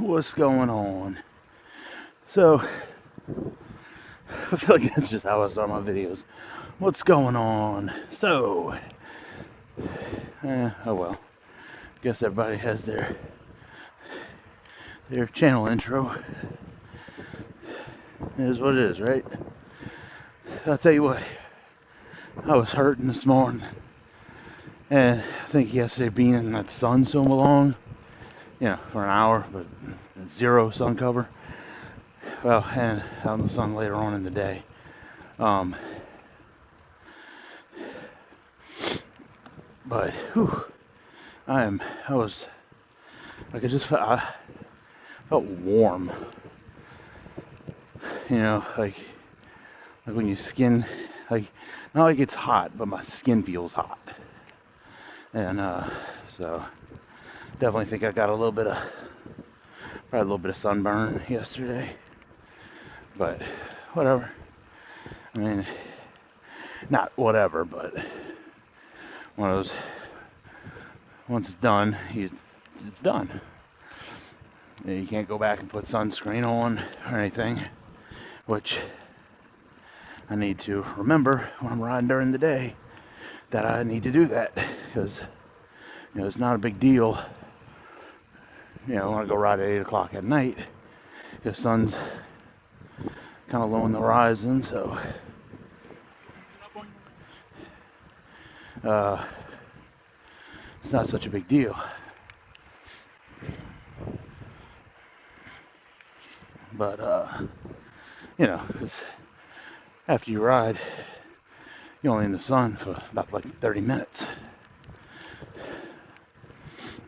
What's going on? So, I feel like that's just how I start my videos. What's going on? So, oh well. Guess everybody has their channel intro. It is what it is, right? I'll tell you what. I was hurting this morning, and I think yesterday being in that sun so long, for an hour, but zero sun cover. Well, and out in the sun later on in the day. But whew, I felt warm. Like when your skin, like, not like it's hot, but my skin feels hot. And so definitely think I got probably a little bit of sunburn yesterday. But whatever. I mean, not whatever, but one of those, once it's done, it's done. You can't go back and put sunscreen on or anything, which I need to remember when I'm riding during the day that I need to do that, because it's not a big deal. I want to go ride at 8 o'clock at night. The sun's kind of low on the horizon, so it's not such a big deal. But because after you ride, you're only in the sun for about like 30 minutes.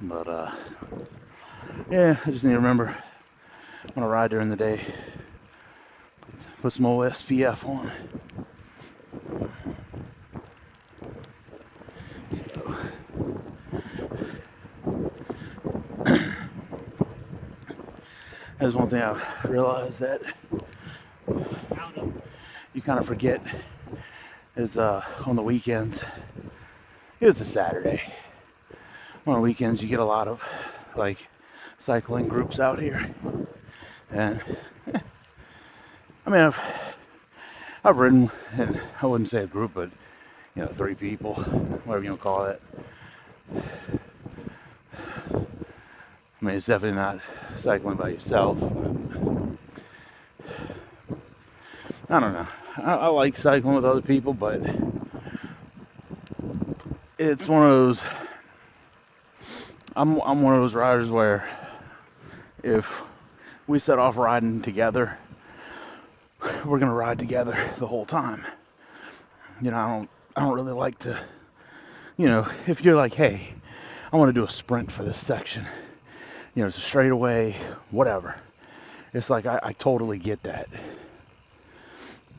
But yeah, I just need to remember when I ride during the day, put some old SPF on. That's one thing I've realized that you kind of forget is on the weekends. It was a Saturday. On the weekends, you get a lot of like cycling groups out here, and I mean, I've ridden, and I wouldn't say a group, but 3 people, whatever you want to call it. I mean, it's definitely not cycling by yourself. I don't know. I like cycling with other people, but it's one of those. I'm one of those riders where if we set off riding together, we're gonna ride together the whole time. I don't really like to. If you're like, hey, I want to do a sprint for this section. It's a straightaway, whatever. It's like I totally get that.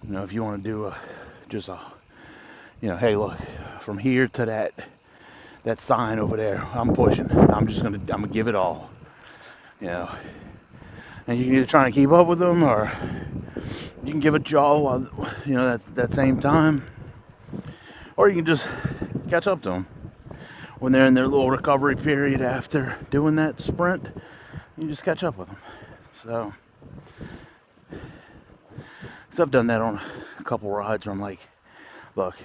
If you want to do hey, look, from here to that sign over there, I'm pushing. I'm gonna give it all. And you can either try to keep up with them, or you can give it y'all while that same time, or you can just catch up to them when they're in their little recovery period after doing that sprint. You just catch up with them. So I've done that on a couple rides where I'm like, look,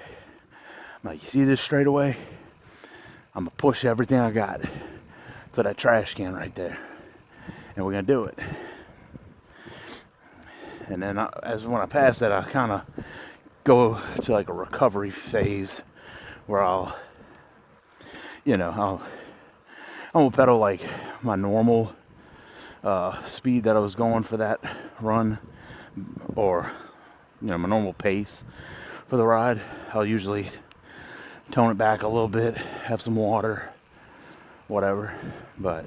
you see this straightaway? I'm gonna push everything I got to that trash can right there, and we're gonna do it. And then when I pass that, I kind of go to like a recovery phase where I'm gonna pedal like my normal speed that I was going for that run, or my normal pace for the ride. I'll usually tone it back a little bit, have some water, whatever. But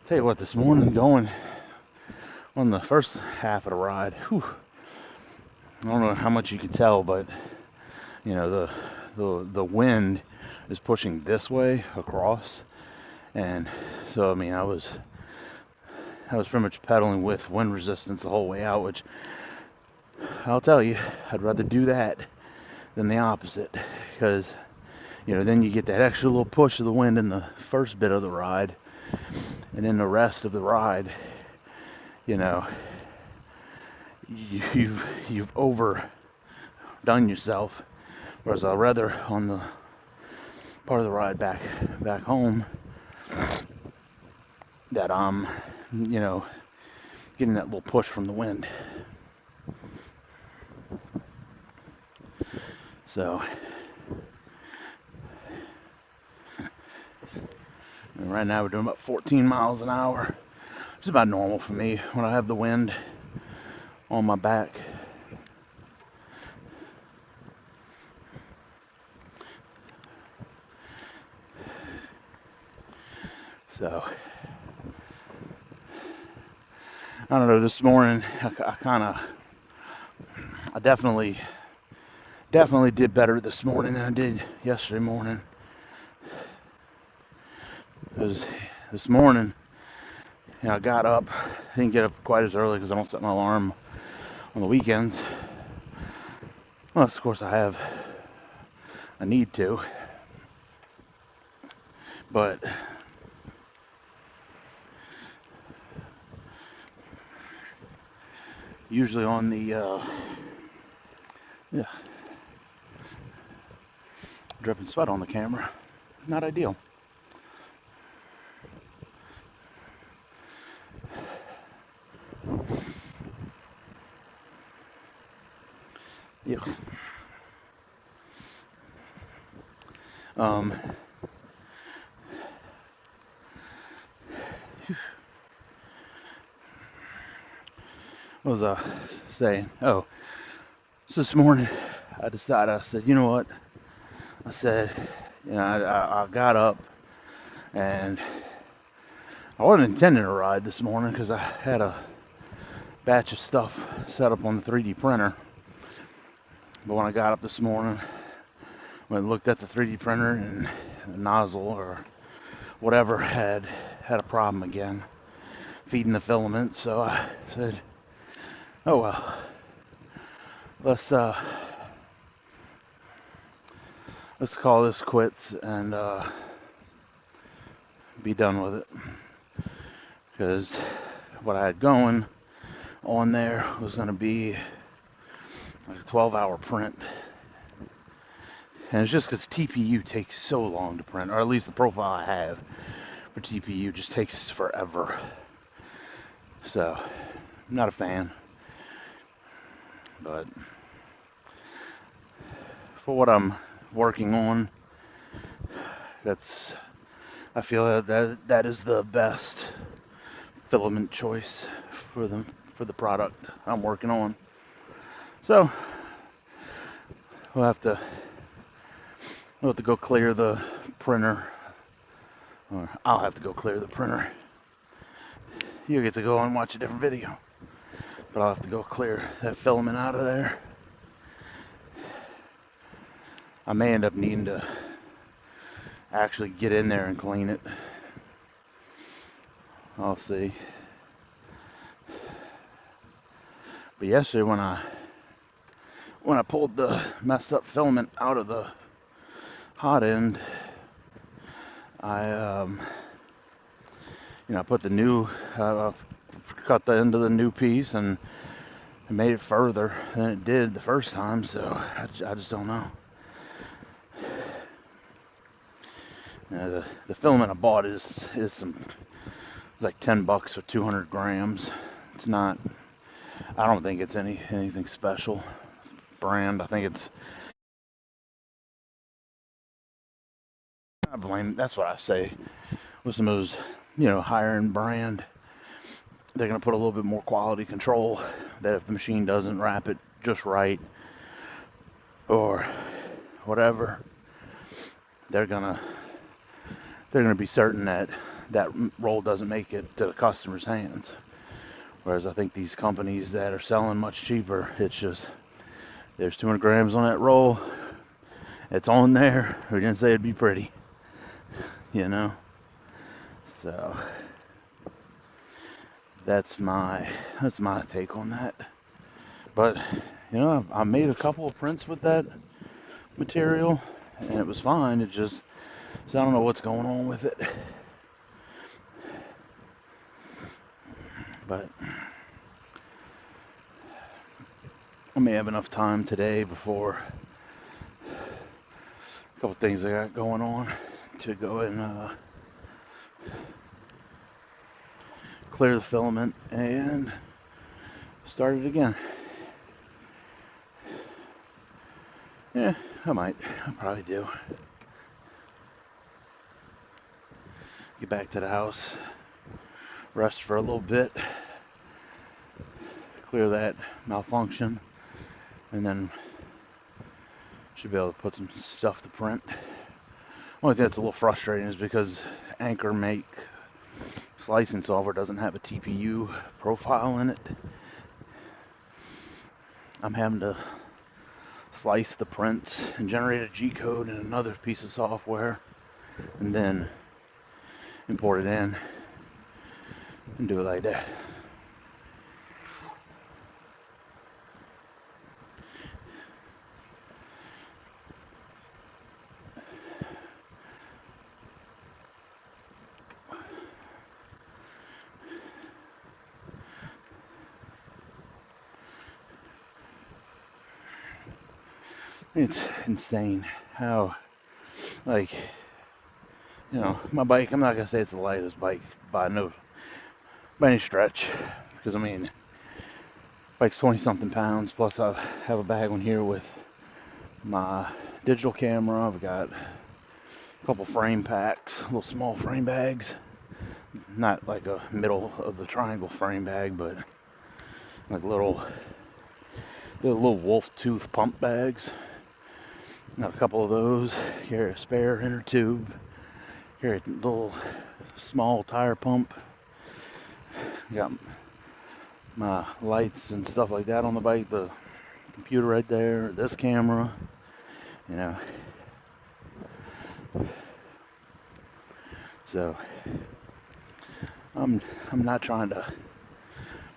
tell you what, this morning going on the first half of the ride, whew, I don't know how much you can tell, but the wind is pushing this way across, and so I mean I was pretty much pedaling with wind resistance the whole way out, which I'll tell you, I'd rather do that than the opposite, because then you get that extra little push of the wind in the first bit of the ride, and then the rest of the ride, you know, you've overdone yourself. Whereas I'd rather on the part of the ride back home that I'm, you know, getting that little push from the wind. So and right now we're doing about 14 miles an hour. It's about normal for me when I have the wind on my back. So I don't know, this morning I definitely did better this morning than I did yesterday morning. Because this morning, you know, I got up, I didn't get up quite as early because I don't set my alarm on the weekends. Unless, of course, I need to. But usually on the, yeah, dripping sweat on the camera. Not ideal. Yeah. What was I saying? Oh, so this morning I decided, I said, you know what? I said, you know, I got up and I wasn't intending to ride this morning because I had a batch of stuff set up on the 3D printer. But when I got up this morning, when I looked at the 3D printer and the nozzle or whatever had a problem again, feeding the filament. So I said, oh well, let's call this quits and be done with it. Because what I had going on there was going to be like a 12-hour print. And it's just because TPU takes so long to print, or at least the profile I have for TPU just takes forever. So, I'm not a fan. But for what I'm working on, I feel that is the best filament choice for the product I'm working on. So we'll have to go clear the printer, or I'll have to go clear the printer. You get to go and watch a different video, but I'll have to go clear that filament out of there. I may end up needing to actually get in there and clean it. I'll see. But yesterday when I pulled the messed up filament out of the hot end, I put the new cut the end of the new piece and it made it further than it did the first time. So I just don't know. The filament I bought is like $10 for 200 grams. It's not. I don't think it's anything special brand. I think it's. I blame. That's what I say. With some of those, higher end brand, they're gonna put a little bit more quality control. That if the machine doesn't wrap it just right, or whatever, they're gonna be certain that roll doesn't make it to the customer's hands. Whereas I think these companies that are selling much cheaper, it's just there's 200 grams on that roll. It's on there. We didn't say it'd be pretty, So that's my take on that. But I made a couple of prints with that material, and it was fine. It just, so I don't know what's going on with it. But I may have enough time today before a couple things I got going on to go and clear the filament and start it again. Yeah, I might. I probably do. Get back to the house, rest for a little bit, clear that malfunction, and then should be able to put some stuff to print. Only thing that's a little frustrating is because Anchor Make slicing software doesn't have a TPU profile in it. I'm having to slice the prints and generate a G-code in another piece of software and then import it in and do it like that. It's insane how, like, you know, my bike, I'm not gonna say it's the lightest bike by any stretch, because I mean, bike's 20 something pounds, plus I have a bag on here with my digital camera. I've got a couple frame packs, little small frame bags, not like a middle of the triangle frame bag, but like little wolf tooth pump bags. Got a couple of those. Carry a spare inner tube. Carry a little small tire pump. Got my lights and stuff like that on the bike. The computer right there. This camera. You know. So I'm not trying to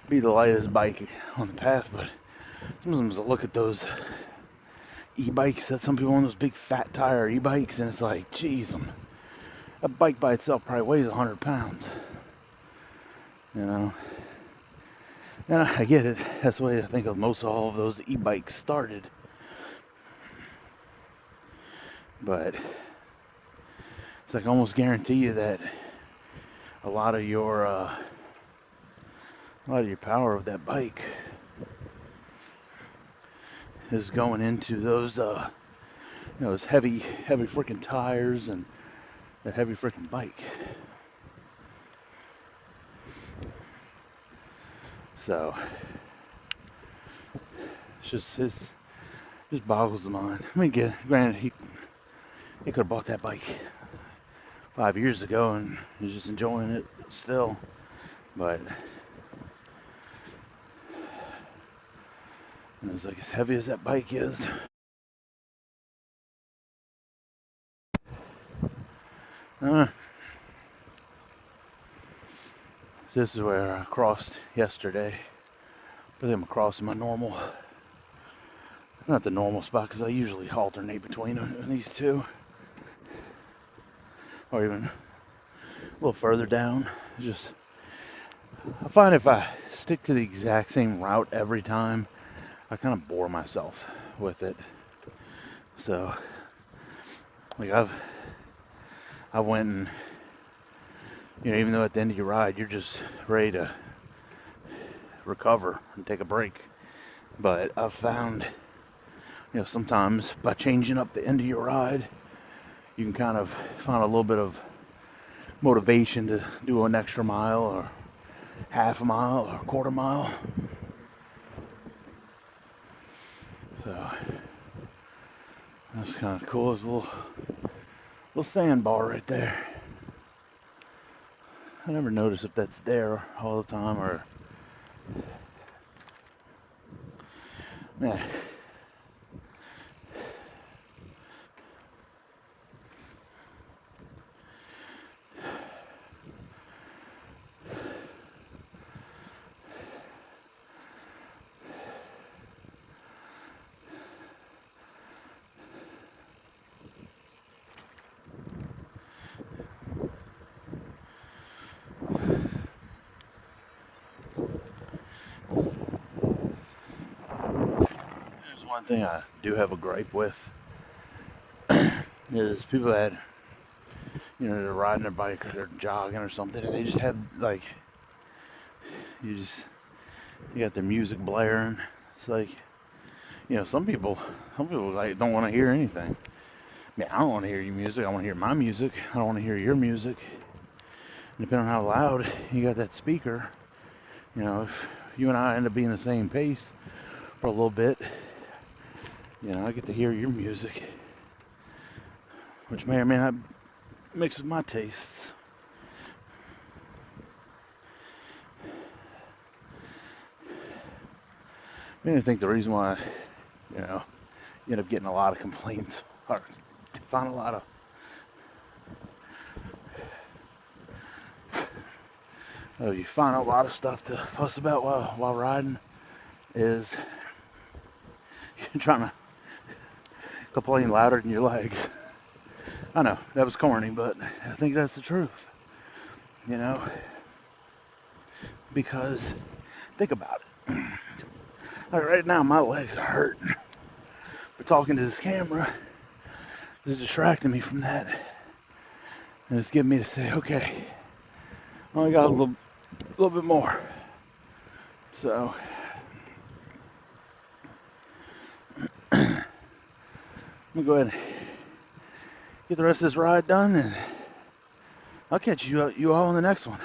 be the lightest bike on the path, but sometimes I look at those e-bikes that some people on, those big fat tire e-bikes, and it's like, geez, a bike by itself probably weighs 100 pounds. You know, and I get it. That's the way I think of most all of those e-bikes started. But it's like I almost guarantee you that a lot of your power of that bike is going into those those heavy freaking tires and that heavy freaking bike. So it just boggles the mind. I mean, granted, he could have bought that bike 5 years ago and he's just enjoying it still. But it's like, as heavy as that bike is, this is where I crossed yesterday. I think I'm crossing my normal, not the normal spot, because I usually alternate between these two, or even a little further down. Just, I find if I stick to the exact same route every time, I kind of bore myself with it. So, like I went and, you know, even though at the end of your ride you're just ready to recover and take a break, but I've found, you know, sometimes by changing up the end of your ride, you can kind of find a little bit of motivation to do an extra mile or half a mile or a quarter mile. So that's kind of cool. There's a little sandbar right there. I never notice if that's there all the time or, yeah. one thing I do have a gripe with is people that, they're riding their bike or they're jogging or something, and they just have, like, you got their music blaring. It's like, some people like don't want to hear anything. I mean, I don't want to hear your music. I want to hear my music. I don't want to hear your music. And depending on how loud you got that speaker, if you and I end up being the same pace for a little bit, I get to hear your music, which may or may not mix with my tastes. I think the reason why, you end up getting a lot of complaints or find a lot of you find a lot of stuff to fuss about while riding is you're trying to complain louder than your legs. I know that was corny, but I think that's the truth. Because think about it. Like right now, my legs are hurting. But talking to this camera is distracting me from that, and it's getting me to say, okay, I only got a little bit more. So I'm gonna go ahead and get the rest of this ride done, and I'll catch you all on the next one.